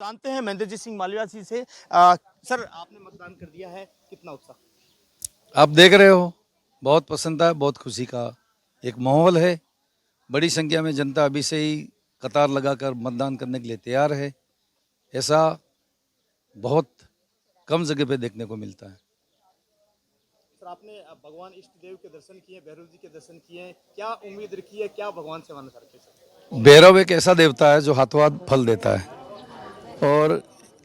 जानते हैं महेंद्रजीत सिंह मालविया जी से। सर आपने मतदान कर दिया है, कितना उत्साह? आप देख रहे हो, बहुत पसंद है, बहुत खुशी का एक माहौल है। बड़ी संख्या में जनता अभी से ही कतार लगाकर मतदान करने के लिए तैयार है। ऐसा बहुत कम जगह पे देखने को मिलता है। सर आपने भगवान इष्ट देव के दर्शन किए, भैरव जी के दर्शन किए, क्या उम्मीद रखी है, क्या भगवान से मानस रखी है सर? भैरव एक ऐसा देवता है जो हाथों हाथ फल देता है, और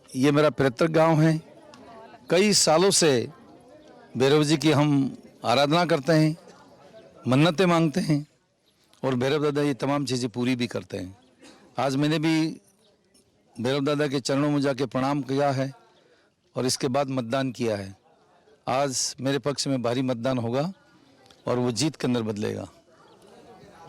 ये मेरा पैतृक गांव है। कई सालों से भैरव जी की हम आराधना करते हैं, मन्नतें मांगते हैं, और भैरव दादा ये तमाम चीज़ें पूरी भी करते हैं। आज मैंने भी भैरव दादा के चरणों में जाके प्रणाम किया है और इसके बाद मतदान किया है। आज मेरे पक्ष में भारी मतदान होगा और वो जीत के अंदर बदलेगा।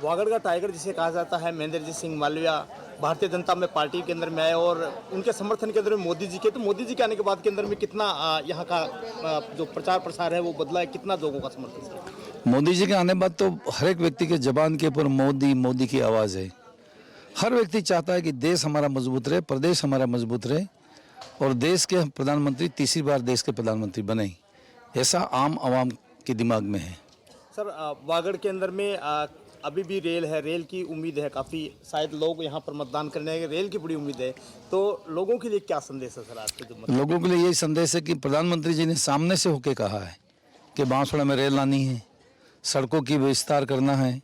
वागड़ का टाइगर जिसे कहा जाता है महेंद्रजीत सिंह मालविया भारतीय जनता में पार्टी के अंदर में आए और उनके समर्थन के अंदर में मोदी जी के, तो मोदी जी के आने के बाद के अंदर में कितना यहाँ का जो प्रचार प्रसार है वो बदला है, कितना लोगों का समर्थन है? मोदी जी के आने बाद तो हर एक व्यक्ति के जबान के ऊपर मोदी मोदी की आवाज़ है। हर व्यक्ति चाहता है कि देश हमारा मजबूत रहे, प्रदेश हमारा मजबूत रहे और देश के प्रधानमंत्री तीसरी बार देश के प्रधानमंत्री बने। ऐसा आम आवाम के दिमाग में है। सर वागड़ के अंदर में अभी भी रेल है, रेल की उम्मीद है काफ़ी, शायद लोग यहाँ पर मतदान करने के रेल की बड़ी उम्मीद है, तो लोगों के लिए क्या संदेश है सर आपके जो लोगों के लिए यही संदेश है कि प्रधानमंत्री जी ने सामने से होकर कहा है कि बांसवाड़ा में रेल लानी है, सड़कों की विस्तार करना है,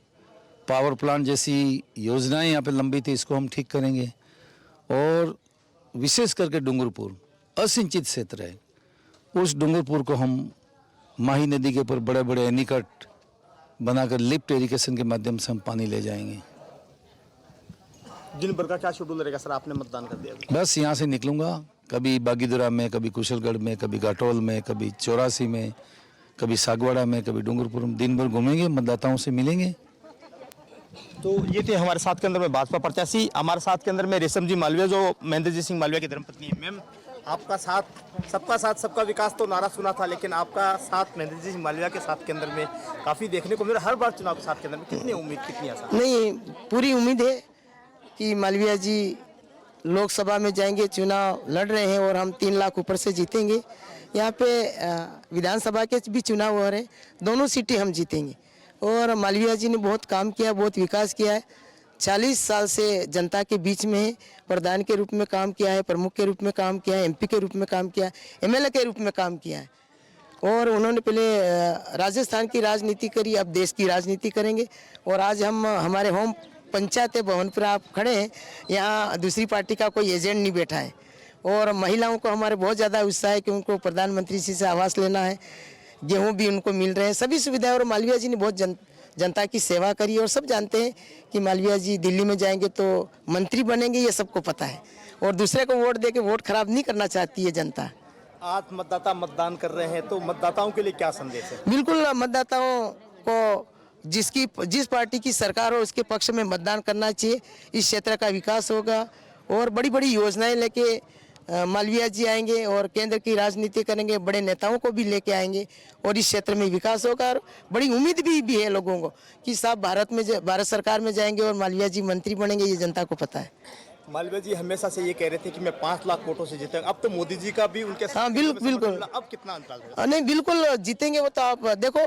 पावर प्लांट जैसी योजनाएं यहाँ पे लंबी थी इसको हम ठीक करेंगे, और विशेष करके डूंगरपुर असिंचित क्षेत्र है, उस डूंगरपुर को हम माही नदी के ऊपर बड़े बड़े एनीकट बनाकर लिफ्ट इरिगेशन के माध्यम से हम पानी ले जाएंगे। दिन भर का क्या शेड्यूल रहेगा सर? आपने मतदान कर दिया अभी। बस यहाँ से निकलूँगा, कभी बागीदुरा में, कभी कुशलगढ़ में, कभी घाटोल में, कभी चौरासी में, कभी सागवाड़ा में, कभी डूंगरपुर में। दिन भर घूमेंगे, मतदाताओं से मिलेंगे। तो ये थे हमारे साथ के अंदर में भाजपा प्रत्याशी, हमारे साथ के अंदर में रेशम जी मालविया जो महेंद्रजीत सिंह मालविया की धर्मपत्नी है। मैम आपका साथ सबका विकास तो नारा सुना था, लेकिन आपका साथ महेंद्रजीत सिंह मालविया के साथ के अंदर में काफ़ी देखने को मिला। हर बार चुनाव के साथ के अंदर में कितनी उम्मीद, कितनी आशा? नहीं, पूरी उम्मीद है कि मालविया जी लोकसभा में जाएंगे, चुनाव लड़ रहे हैं और हम 3 लाख ऊपर से जीतेंगे। यहाँ पे विधानसभा के भी चुनाव हो रहे हैं, दोनों सीटें हम जीतेंगे। और मालविया जी ने बहुत काम किया, बहुत विकास किया है। 40 साल से जनता के बीच में है, प्रधान के रूप में काम किया है, प्रमुख के रूप में काम किया है, एमपी के रूप में काम किया है, एमएलए के रूप में काम किया है। और उन्होंने पहले राजस्थान की राजनीति करी, अब देश की राजनीति करेंगे। और आज हम हमारे होम पंचायत भवन पर आप खड़े हैं, यहाँ दूसरी पार्टी का कोई एजेंट नहीं बैठा है। और महिलाओं को हमारे बहुत ज़्यादा उत्साह है कि उनको प्रधानमंत्री जी से आवास लेना है, गेहूं भी उनको मिल रहे हैं, सभी सुविधाएं। और मालविया जी ने बहुत जनता की सेवा करी, और सब जानते हैं कि मालविया जी दिल्ली में जाएंगे तो मंत्री बनेंगे, ये सबको पता है। और दूसरे को वोट दे के वोट खराब नहीं करना चाहती है जनता। आज मतदाता मतदान कर रहे हैं, तो मतदाताओं के लिए क्या संदेश है? बिल्कुल, मतदाताओं को जिस पार्टी की सरकार हो उसके पक्ष में मतदान करना चाहिए। इस क्षेत्र का विकास होगा और बड़ी बड़ी योजनाएं लेके मालविया जी आएंगे और केंद्र की राजनीति करेंगे, बड़े नेताओं को भी लेके आएंगे और इस क्षेत्र में विकास होगा। और बड़ी उम्मीद भी है लोगों को कि साहब भारत सरकार में जाएंगे और मालविया जी मंत्री बनेंगे, ये जनता को पता है। मालविया जी हमेशा से ये कह रहे थे कि मैं 5 लाख वोटों से जीतूंगा। अब तो मोदी जी का भी उनके साथ हाँ, बिल्कुल। अब कितना अंतर है? नहीं, बिल्कुल जीतेंगे वो तो। आप देखो,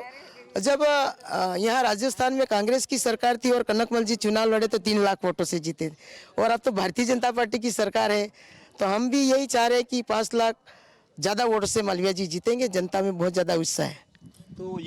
जब यहाँ राजस्थान में कांग्रेस की सरकार थी और कनकमल जी चुनाव लड़े तो 3 लाख वोटों से जीते थे, और अब तो भारतीय जनता पार्टी की सरकार है, तो हम भी यही चाह रहे हैं कि 5 लाख ज़्यादा वोटों से मालविया जी जीतेंगे। जनता में बहुत ज़्यादा उत्साह है। तो ये